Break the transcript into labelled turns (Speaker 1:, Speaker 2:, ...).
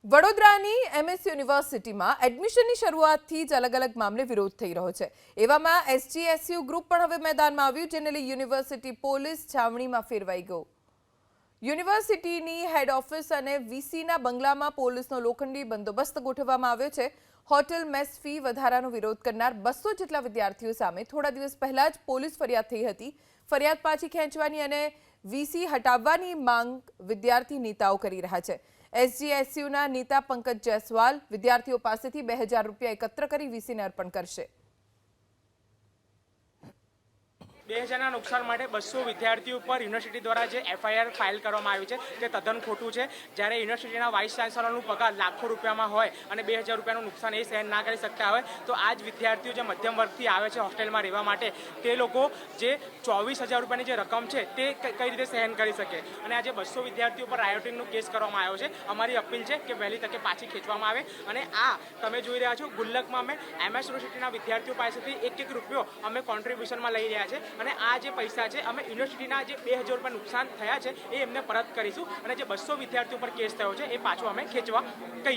Speaker 1: વડોદરાની એમએસ યુનિવર્સિટીમાં એડમિશનની શરૂઆતથી જ અલગ મામલે વિરોધ થઈ રહ્યો છે। એવામાં એસજીએસયુ ગ્રુપ પણ હવે મેદાનમાં આવ્યું, જેને લઈ યુનિવર્સિટી પોલીસ છાવણીમાં ફેરવાઈ ગયો। યુનિવર્સિટીની હેડ ઓફિસ અને વીસીના બંગલામાં પોલીસનો લોખંડી બંદોબસ્ત ગોઠવવામાં આવ્યો છે। હોટેલ મેસ ફી વધારાનો વિરોધ કરનાર 200 જેટલા વિદ્યાર્થીઓ સામે થોડા દિવસ પહેલા જ પોલીસ ફરિયાદ થઈ હતી। ફરિયાદ પાછી ખેંચવાની અને વીસી હટાવવાની માંગ વિદ્યાર્થી નેતાઓ કરી રહ્યા છે। એસજીએસયુના નેતા પંકજ જયસ્વાલ વિદ્યાર્થીઓ પાસેથી 2000 રૂપિયા એકત્ર કરી વીસીને અર્પણ કરશે।
Speaker 2: 2000 નુકસાન માટે 200 વિદ્યાર્થીઓ પર યુનિવર્સિટી દ્વારા જે એફઆઈઆર ફાઇલ કરવામાં આવી છે તે તદ્દન ખોટું છે। જ્યારે યુનિવર્સિટીના વાઇસ ચાન્સલરનું પગાર લાખો રૂપિયામાં હોય અને 2000 રૂપિયાનું નુકસાન એ સહન ના કરી શકતા હોય તો આ જ વિદ્યાર્થીઓ જે મધ્યમ વર્ગથી આવે છે હોસ્ટેલમાં રહેવા માટે, તે લોકો જે 24,000 રૂપિયાની જે રકમ છે તે કઈ રીતે સહન કરી શકે। અને આજે 200 વિદ્યાર્થીઓ પર રાયોટિંગનો કેસ કરવામાં આવ્યો છે। અમારી અપીલ છે કે વહેલી તકે પાછી ખેંચવામાં આવે અને આ તમે જોઈ રહ્યા છો ગુલ્લકમાં અમે એમએસ યુનિવર્સિટીના વિદ્યાર્થીઓ પાસેથી એક રૂપિયો અમે કોન્ટ્રીબ્યુશનમાં લઈ રહ્યા છે અને આ જે પૈસા છે અમે યુનિવર્સિટીના જે 2000 રૂપિયા નુકસાન થયા છે એ એમને પરત કરીશું અને જે 200 વિદ્યાર્થીઓ પર કેસ થયો છે એ પાછો અમે ખેંચવા કહીએ।